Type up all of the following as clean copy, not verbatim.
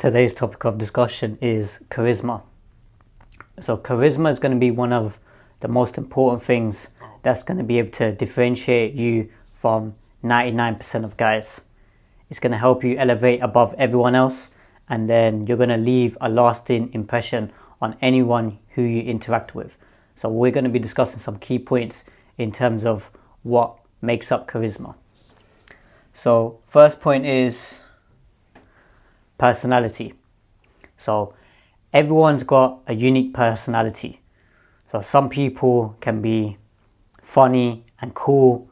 Today's topic of discussion is charisma. So charisma is going to be one of the most important things that's going to be able to differentiate you from 99% of guys. It's going to help you elevate above everyone else, and then you're going to leave a lasting impression on anyone who you interact with. So we're going to be discussing some key points in terms of what makes up charisma. So first point is personality. So everyone's got a unique personality. So some people can be funny and cool.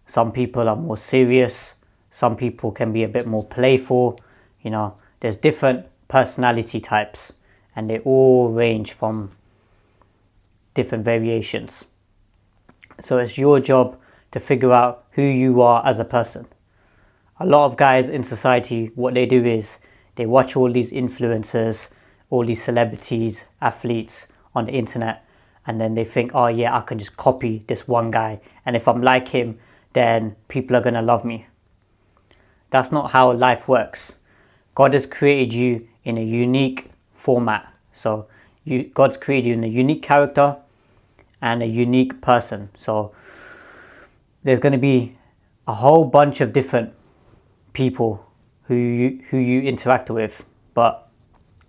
Some people are more serious. Some people can be a bit more playful. There's different personality types, and they all range from different variations. So it's your job to figure out who you are as a person. A lot of guys in society, what they do is they watch all these influencers, all these celebrities, athletes on the internet, and then they think, oh yeah, I can just copy this one guy, and if I'm like him, then people are going to love me. That's not how life works. God has created you in a unique format. So God's created you in a unique character and a unique person. So there's going to be a whole bunch of different people who you interact with, but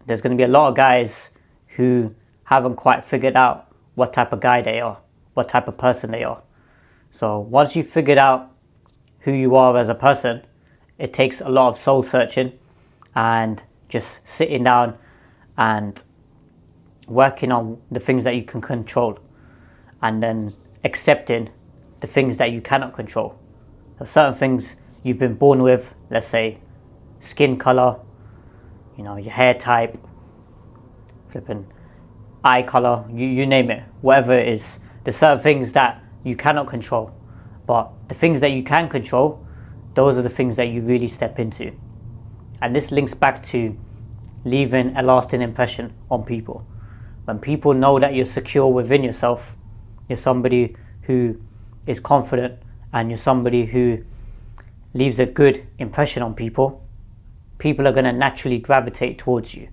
there's going to be a lot of guys who haven't quite figured out what type of guy they are, what type of person they are. So once you've figured out who you are as a person, it takes a lot of soul searching and just sitting down and working on the things that you can control, and then accepting the things that you cannot control. So certain things you've been born with, let's say skin color, your hair type, flipping eye color, you name it, whatever it is. There's certain things that you cannot control, but the things that you can control, those are the things that you really step into. And this links back to leaving a lasting impression on people. When people know that you're secure within yourself, you're somebody who is confident, and you're somebody who leaves a good impression on people, people are going to naturally gravitate towards you.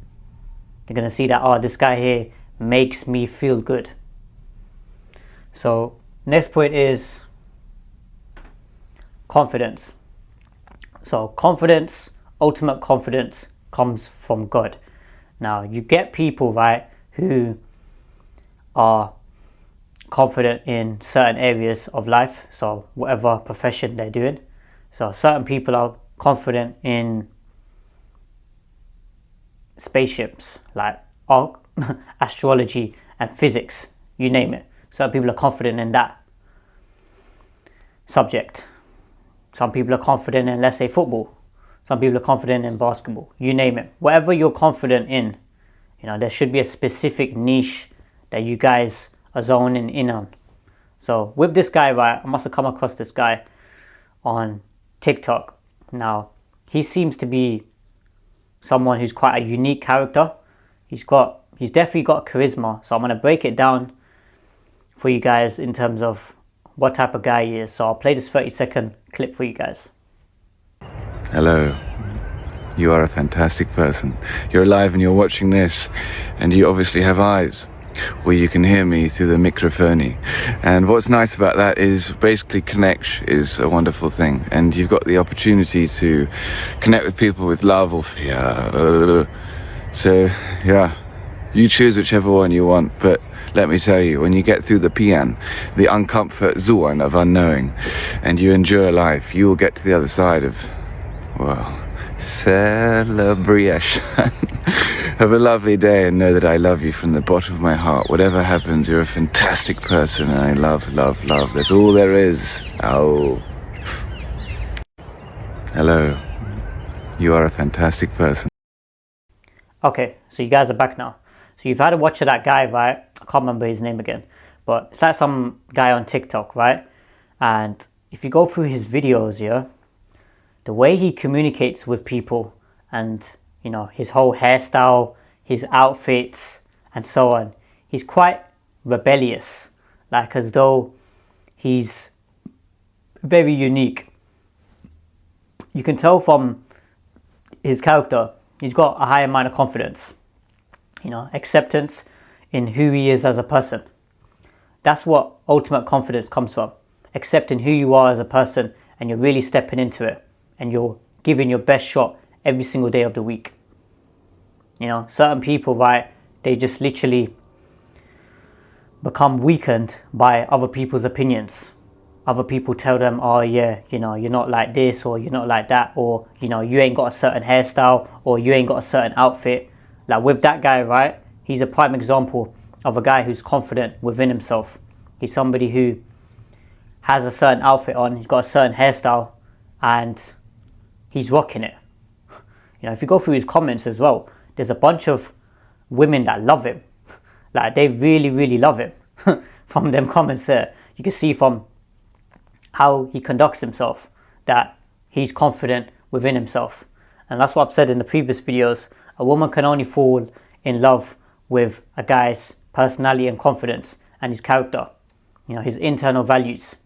They're going to see that, oh, this guy here makes me feel good. So next point is confidence. So confidence, ultimate confidence, comes from God. Now you get people, right, who are confident in certain areas of life, so whatever profession they're doing. So certain people are confident in spaceships, like astrology and physics, you name it. Certain people are confident in that subject. Some people are confident in, let's say, football. Some people are confident in basketball, you name it. Whatever you're confident in, there should be a specific niche that you guys are zoning in on. So with this guy, right, I must have come across this guy on TikTok. Now, he seems to be someone who's quite a unique character. He's definitely got charisma. So I'm going to break it down for you guys in terms of what type of guy he is. So I'll play this 30-second clip for you guys. Hello. You are a fantastic person. You're alive and you're watching this, and you obviously have eyes where you can hear me through the microphone. And what's nice about that is basically connect is a wonderful thing, and you've got the opportunity to connect with people with love or fear. So yeah, you choose whichever one you want, but let me tell you, when you get through the pian, the uncomfort zone of unknowing, and you enjoy life, you will get to the other side of, well, celebration. Have a lovely day, and know that I love you from the bottom of my heart. Whatever happens, you're a fantastic person, and I love. That's all there is. Oh. Hello. You are a fantastic person. Okay, so you guys are back now. So you've had a watch of that guy, right? I can't remember his name again, but it's like some guy on TikTok, right? And if you go through his videos, yeah, the way he communicates with people, and his whole hairstyle, his outfits, and so on, he's quite rebellious, like as though he's very unique. You can tell from his character he's got a high amount of confidence, acceptance in who he is as a person. That's what ultimate confidence comes from. Accepting who you are as a person, and you're really stepping into it, and you're giving your best shot every single day of the week. Certain people, right, they just literally become weakened by other people's opinions. Other people tell them, oh yeah, you're not like this, or you're not like that, or you ain't got a certain hairstyle, or you ain't got a certain outfit. Like with that guy, right, he's a prime example of a guy who's confident within himself. He's somebody who has a certain outfit on, he's got a certain hairstyle, and he's rocking it. If you go through his comments as well, there's a bunch of women that love him. Like, they really, really love him. From them comments there, you can see from how he conducts himself that he's confident within himself. And that's what I've said in the previous videos. A woman can only fall in love with a guy's personality and confidence and his character, his internal values.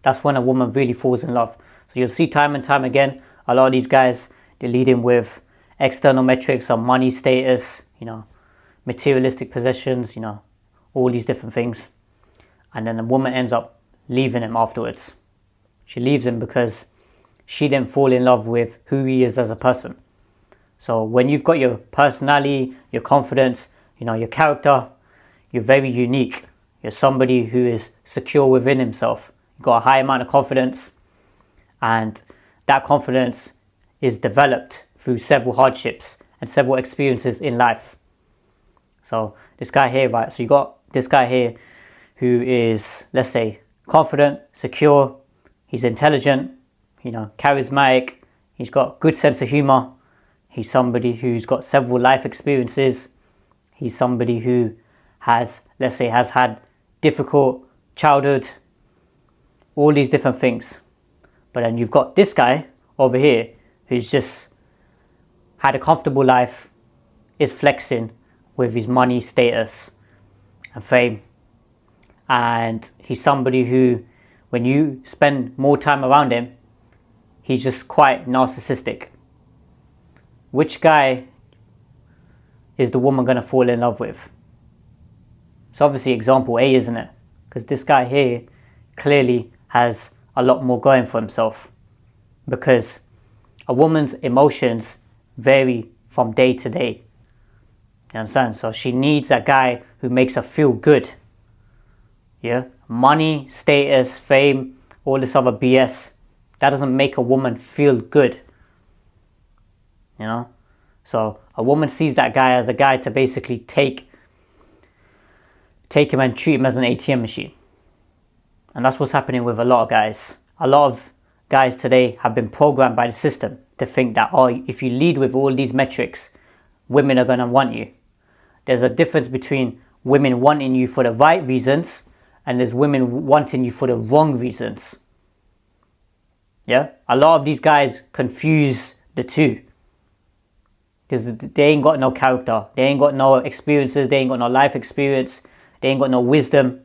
That's when a woman really falls in love. So you'll see time and time again, a lot of these guys, they're leading with external metrics on money, status, materialistic possessions, all these different things. And then the woman ends up leaving him afterwards. She leaves him because she didn't fall in love with who he is as a person. So when you've got your personality, your confidence, your character, you're very unique. You're somebody who is secure within himself. You've got a high amount of confidence, and that confidence is developed through several hardships and several experiences in life. So this guy here, right, so you got this guy here who is, let's say, confident, secure, he's intelligent, charismatic, he's got good sense of humor, he's somebody who's got several life experiences, he's somebody who has, let's say, has had difficult childhood, all these different things. But then you've got this guy over here who's just had a comfortable life, is flexing with his money, status and fame. And he's somebody who, when you spend more time around him, he's just quite narcissistic. Which guy is the woman going to fall in love with? It's obviously example A, isn't it? Because this guy here clearly has a lot more going for himself, because a woman's emotions vary from day to day. You understand? So she needs a guy who makes her feel good. Yeah? Money, status, fame, all this other BS, that doesn't make a woman feel good. So a woman sees that guy as a guy to basically take him and treat him as an ATM machine. And that's what's happening with a lot of guys. A lot of guys today have been programmed by the system to think that, if you lead with all these metrics, women are going to want you. There's a difference between women wanting you for the right reasons, and there's women wanting you for the wrong reasons. Yeah? A lot of these guys confuse the two, because they ain't got no character, they ain't got no experiences, they ain't got no life experience, they ain't got no wisdom,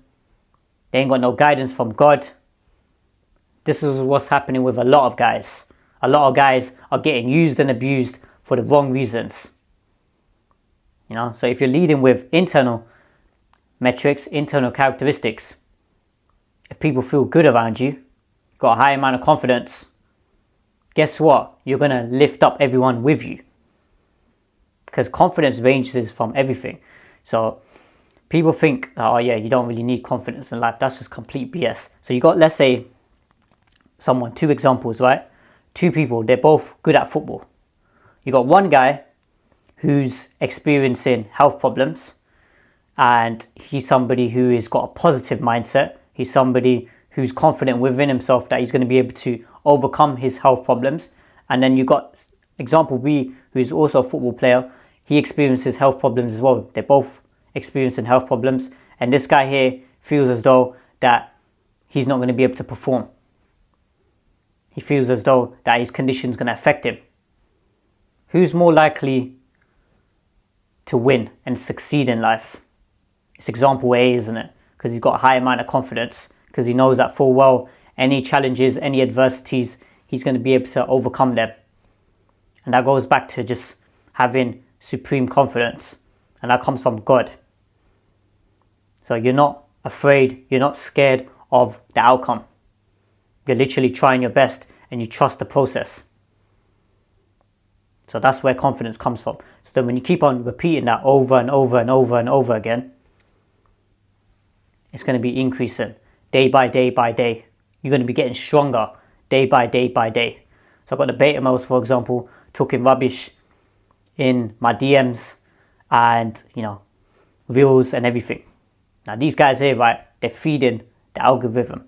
they ain't got no guidance from God. This is what's happening with a lot of guys. A lot of guys are getting used and abused for the wrong reasons. So if you're leading with internal metrics, internal characteristics, if people feel good around you, got a high amount of confidence, guess what? You're going to lift up everyone with you. Because confidence ranges from everything. So people think, you don't really need confidence in life. That's just complete BS. So you got, let's say, two examples, right? Two people, they're both good at football. You got one guy who's experiencing health problems, and he's somebody who has got a positive mindset. He's somebody who's confident within himself that he's going to be able to overcome his health problems. And then you got example B, who's also a football player. He experiences health problems as well. They're both experiencing health problems, and this guy here feels as though that he's not going to be able to perform. He feels as though that his condition is going to affect him. Who's more likely to win and succeed in life? It's example A, isn't it? Because he's got a high amount of confidence, because he knows that full well any challenges, any adversities, he's going to be able to overcome them. And that goes back to just having supreme confidence, and that comes from God. So you're not afraid, you're not scared of the outcome. You're literally trying your best and you trust the process. So that's where confidence comes from. So then when you keep on repeating that over and over and over and over again, it's going to be increasing day by day by day. You're going to be getting stronger day by day by day. So I've got the beta males, for example, talking rubbish in my DMs and, reels and everything. Now these guys here, right, they're feeding the algorithm.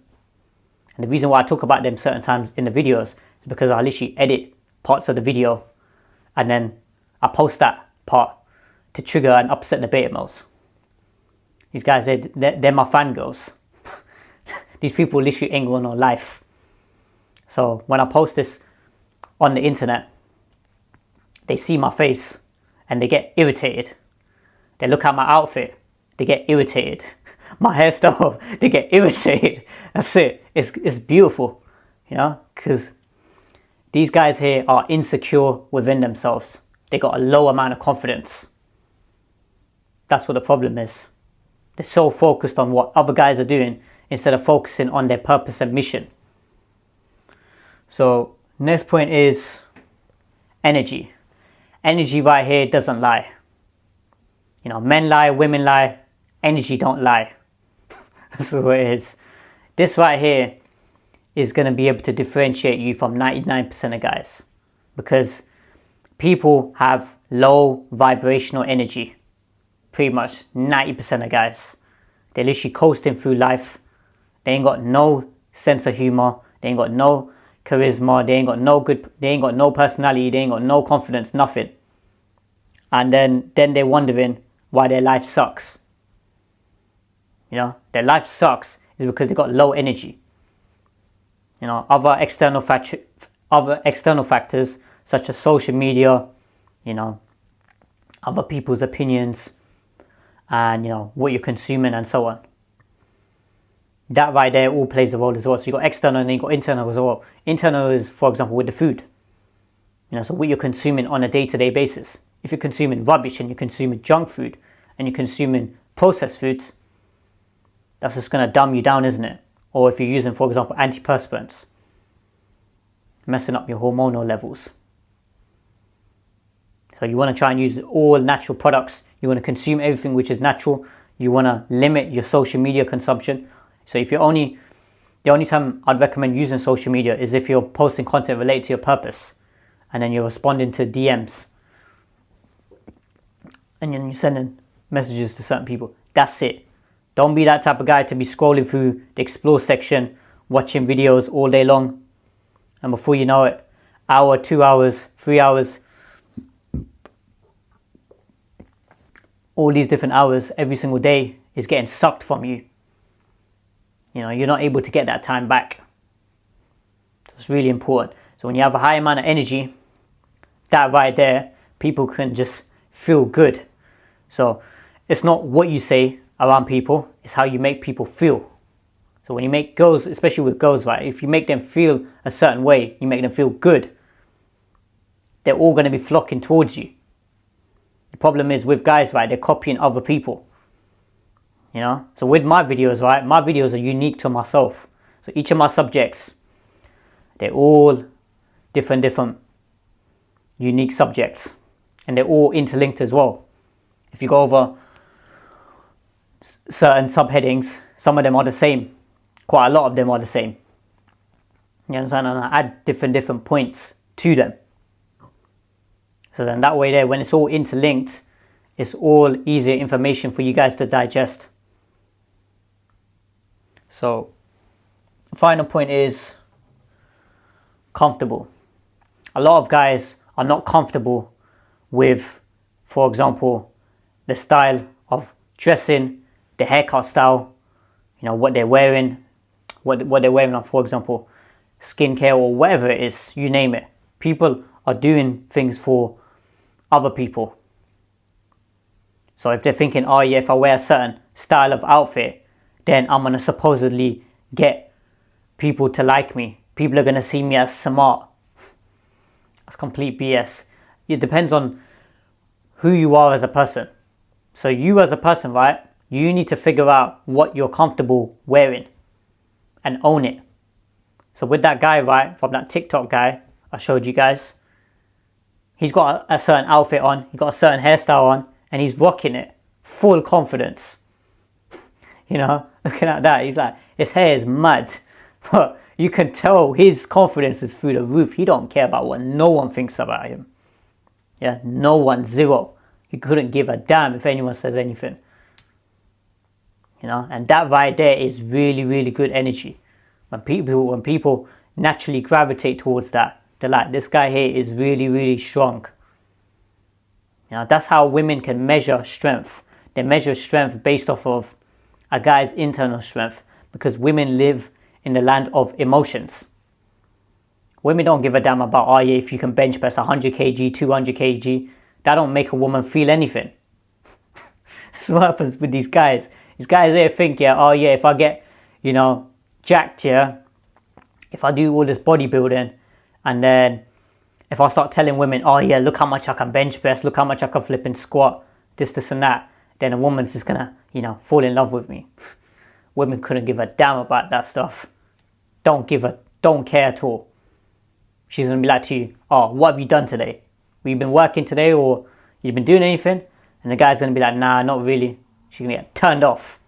And the reason why I talk about them certain times in the videos is because I literally edit parts of the video and then I post that part to trigger and upset the beta males. These guys, they're my fangirls. These people literally ain't got no life. So when I post this on the internet, they see my face and they get irritated. They look at my outfit, they get irritated. My hairstyle, they get irritated. That's it. It's beautiful, because these guys here are insecure within themselves. They got a low amount of confidence. That's what the problem is. They're so focused on what other guys are doing instead of focusing on their purpose and mission. So next point is energy. Energy right here doesn't lie. Men lie, women lie, energy don't lie. That's what it is. This right here is going to be able to differentiate you from 99% of guys, because people have low vibrational energy. Pretty much 90% of guys, they're literally coasting through life. They ain't got no sense of humor. They ain't got no charisma. They ain't got no personality. They ain't got no confidence, nothing. And then they're wondering why their life sucks. Their life sucks is because they got low energy. Other external factors such as social media, other people's opinions, and what you're consuming and so on. That right there all plays a role as well. So you got external and then you got internal as well. Internal is, for example, with the food. So what you're consuming on a day-to-day basis. If you're consuming rubbish and you're consuming junk food and you're consuming processed foods, that's just going to dumb you down, isn't it? Or if you're using, for example, antiperspirants, messing up your hormonal levels. So you want to try and use all natural products. You want to consume everything which is natural. You want to limit your social media consumption. So the only time I'd recommend using social media is if you're posting content related to your purpose, and then you're responding to DMs, and then you're sending messages to certain people. That's it. Don't be that type of guy to be scrolling through the explore section, watching videos all day long, and before you know it, hour, 2 hours, 3 hours, all these different hours every single day is getting sucked from you. You're not able to get that time back. So it's really important. So when you have a high amount of energy, that right there, people can just feel good. So it's not what you say around people, it's how you make people feel. So when you make girls, especially with girls, right, if you make them feel a certain way, you make them feel good, they're all going to be flocking towards you. The problem is with guys, right, they're copying other people. So with my videos, right, my videos are unique to myself. So each of my subjects, they're all different unique subjects, and they're all interlinked as well. If you go over certain subheadings, some of them are the same. Quite a lot of them are the same. You understand? And I add different points to them. So then that way there, when it's all interlinked, it's all easier information for you guys to digest. So, the final point is comfortable. A lot of guys are not comfortable with, for example, the style of dressing, the haircut style, what they're wearing, what they're wearing on, for example, skincare or whatever it is, you name it. People are doing things for other people. So if they're thinking, oh yeah, if I wear a certain style of outfit, then I'm going to supposedly get people to like me. People are going to see me as smart. That's complete BS. It depends on who you are as a person. So you as a person, right, you need to figure out what you're comfortable wearing and own it. So with that guy, right, from that TikTok guy I showed you guys, he's got a certain outfit on, he's got a certain hairstyle on, and he's rocking it, full confidence. You know, looking at that, he's like, his hair is mad, but you can tell his confidence is through the roof. He don't care about what no one thinks about him. Yeah, no one, zero. He couldn't give a damn if anyone says anything. You know, and that right there is really, really good energy. When people naturally gravitate towards that, they're like, this guy here is really, really strong. You know, that's how women can measure strength. They measure strength based off of a guy's internal strength, because women live in the land of emotions. Women don't give a damn about, oh yeah, if you can bench press 100 kg, 200 kg, that don't make a woman feel anything. That's what happens with these guys. These guys there think, yeah, oh yeah, if I get, you know, jacked, yeah, if I do all this bodybuilding, and then if I start telling women, oh yeah, look how much I can bench press, look how much I can flip and squat, this and that, then a woman's just gonna, you know, fall in love with me. Women couldn't give a damn about that stuff. Don't care at all. She's gonna be like to you, oh, what have you done today? Have you been working today, or you been doing anything? And the guy's gonna be like, nah, not really. She's gonna get turned off.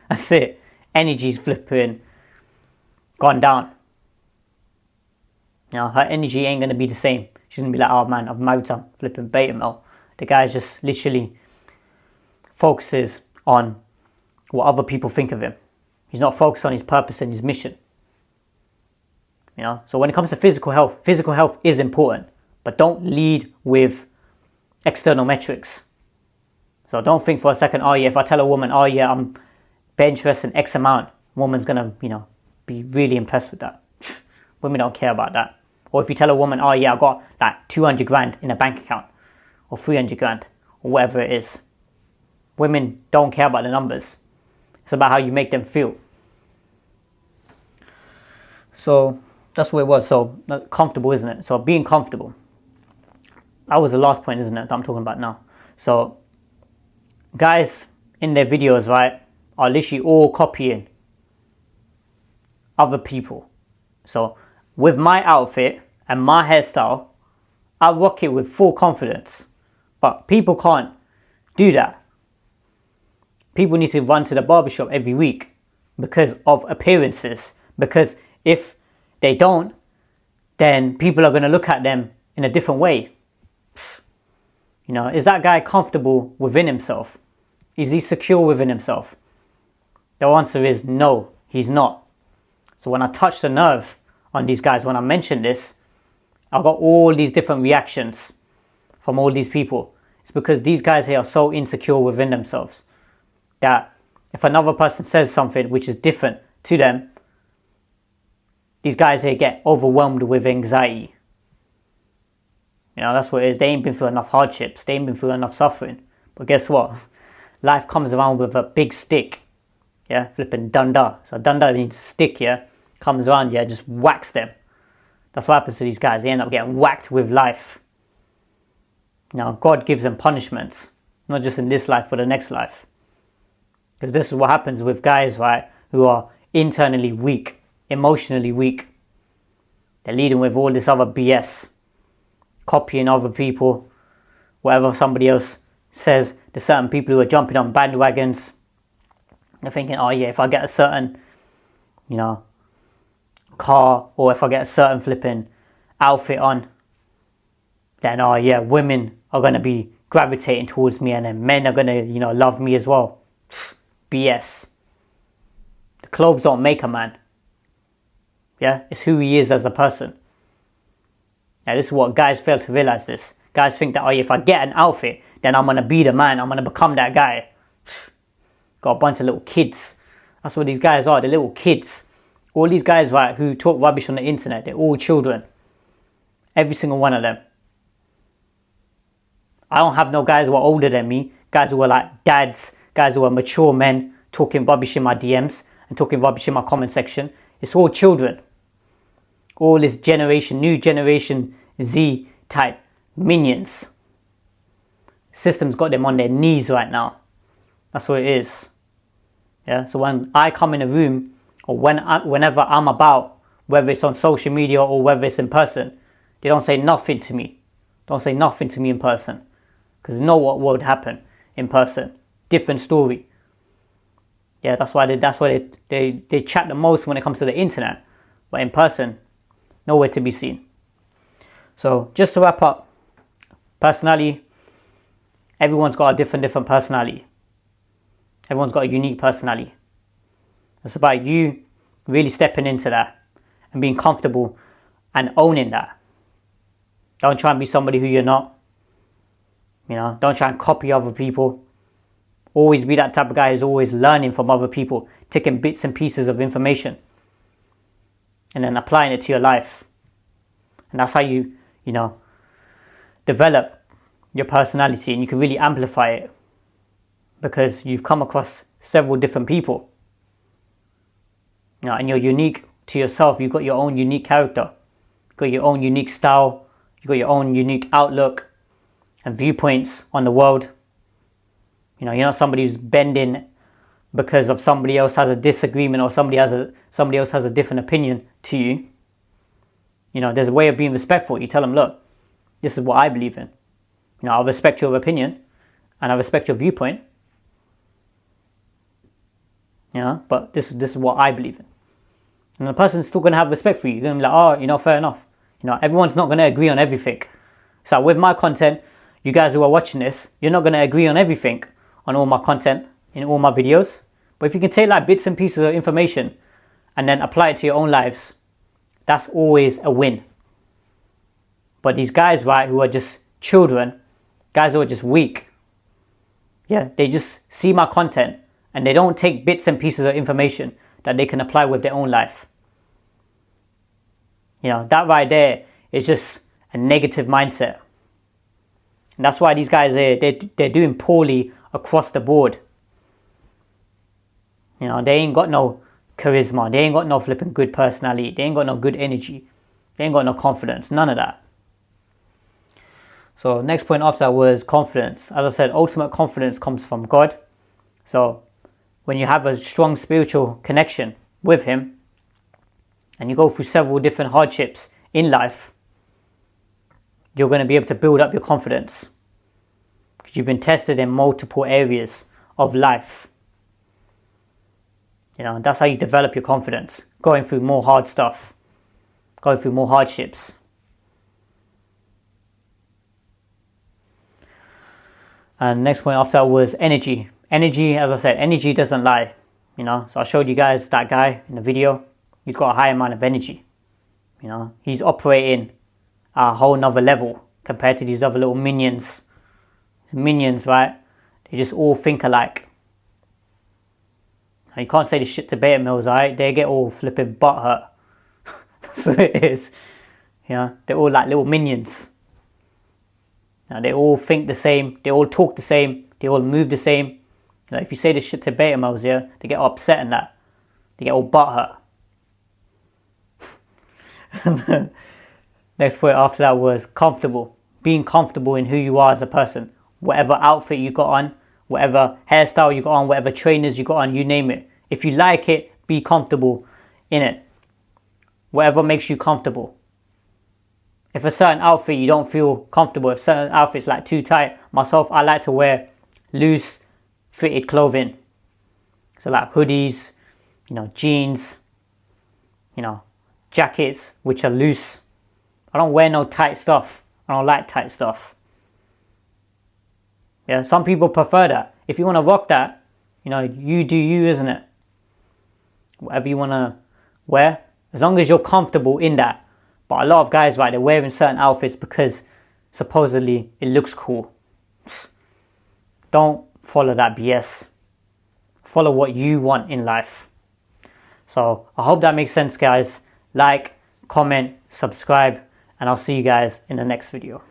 That's it. Energy's flipping, gone down. You know, her energy ain't gonna be the same. She's gonna be like, oh man, I've married some flipping beta male. The guy just literally focuses on what other people think of him. He's not focused on his purpose and his mission. You know, so when it comes to physical health is important, but don't lead with external metrics. So don't think for a second, oh yeah, if I tell a woman, oh yeah, I'm bench pressing X amount, woman's gonna, you know, be really impressed with that. Women don't care about that. Or if you tell a woman, oh yeah, I've got like 200 grand in a bank account, or 300 grand, or whatever it is. Women don't care about the numbers. It's about how you make them feel. So that's what it was. So comfortable, isn't it? So being comfortable. That was the last point, isn't it, that I'm talking about now. So guys in their videos, right, are literally all copying other people. So with my outfit and my hairstyle, I rock it with full confidence. But people can't do that. People need to run to the barbershop every week because of appearances. Because if they don't, then people are going to look at them in a different way. You know, is that guy comfortable within himself? Is he secure within himself? The answer is no, he's not. So when I touch the nerve on these guys, when I mention this, I've got all these different reactions from all these people. It's because these guys here are so insecure within themselves that if another person says something which is different to them, these guys here get overwhelmed with anxiety. You know, that's what it is. They ain't been through enough hardships. They ain't been through enough suffering. But guess what? Life comes around with a big stick. Yeah, flipping dunda. So dunda means stick, yeah. Comes around, yeah, just whacks them. That's what happens to these guys. They end up getting whacked with life. Now, God gives them punishments. Not just in this life, but the next life. Because this is what happens with guys, right, who are internally weak, emotionally weak. They're leading with all this other BS. Copying other people, whatever somebody else says. There's certain people who are jumping on bandwagons. They're thinking, oh yeah, if I get a certain, you know, car, or if I get a certain flipping outfit on, then oh yeah, women are going to be gravitating towards me, and then men are going to, you know, love me as well. BS. The clothes don't make a man. Yeah, it's who he is as a person. Now this is what guys fail to realize this. Guys think that, oh yeah, if I get an outfit, then I'm going to be the man, I'm going to become that guy. Got a bunch of little kids. That's what these guys are, they're little kids. All these guys, right, who talk rubbish on the internet, they're all children. Every single one of them. I don't have no guys who are older than me, guys who are like dads, guys who are mature men, talking rubbish in my DMs and talking rubbish in my comment section. It's all children. All this generation, new generation Z type minions. system's got them on their knees right now. That's what it is. Yeah. So when I come in a room, or whenever I'm about, whether it's on social media or whether it's in person, they don't say nothing to me. Don't say nothing to me in person, because they know what would happen in person. Different story. Yeah, that's why they chat the most when it comes to the internet, but in person, nowhere to be seen. So just to wrap up, personality, everyone's got a different personality. Everyone's got a unique personality. It's about you really stepping into that and being comfortable and owning that. Don't try and be somebody who you're not. Don't try and copy other people. Always be that type of guy who's always learning from other people, taking bits and pieces of information and then applying it to your life. And that's how you develop your personality, and you can really amplify it because you've come across several different people. And you're unique to yourself. You've got your own unique character. You've got your own unique style. You've got your own unique outlook and viewpoints on the world. You're not somebody who's bending because of somebody else has a disagreement or somebody else has a different opinion to you. There's a way of being respectful. You tell them, look, this is what I believe in. I respect your opinion and I respect your viewpoint. But this is what I believe in. And the person's still going to have respect for you. You're going to be like, fair enough. Everyone's not going to agree on everything. So with my content, you guys who are watching this, you're not going to agree on everything on all my content, in all my videos. But if you can take bits and pieces of information and then apply it to your own lives, that's always a win. But these guys, who are just children, guys who are just weak, they just see my content and they don't take bits and pieces of information that they can apply with their own life. That right there is just a negative mindset. And that's why these guys, they're doing poorly across the board. They ain't got no charisma. They ain't got no flipping good personality. They ain't got no good energy. They ain't got no confidence. None of that. So next point after that was confidence. As I said, ultimate confidence comes from God. So when you have a strong spiritual connection with Him and you go through several different hardships in life, you're going to be able to build up your confidence because you've been tested in multiple areas of life. That's how you develop your confidence, going through more hard stuff, going through more hardships. And next point after that was energy. Energy, as I said, energy doesn't lie. So I showed you guys that guy in the video. He's got a high amount of energy. He's operating at a whole nother level compared to these other little minions. Minions, right? They just all think alike. You can't say this shit to beta males, right? They get all flipping butthurt. That's what it is. They're all like little minions. They all think the same. They all talk the same. They all move the same. If you say this shit to beta males, they get upset and that. They get all butthurt. Next point after that was comfortable. Being comfortable in who you are as a person. Whatever outfit you got on, whatever hairstyle you got on, whatever trainers you got on, you name it. If you like it, be comfortable in it. Whatever makes you comfortable. If a certain outfit you don't feel comfortable, if certain outfits like too tight, myself, I like to wear loose fitted clothing. So like hoodies, jeans, jackets which are loose. I don't wear no tight stuff. I don't like tight stuff. Some people prefer that. If you want to rock that, you do you, isn't it? Whatever you want to wear, as long as you're comfortable in that. But a lot of guys, they're wearing certain outfits because supposedly it looks cool. Don't follow that BS. Follow what you want in life. So I hope that makes sense, guys. Like, comment, subscribe, and I'll see you guys in the next video.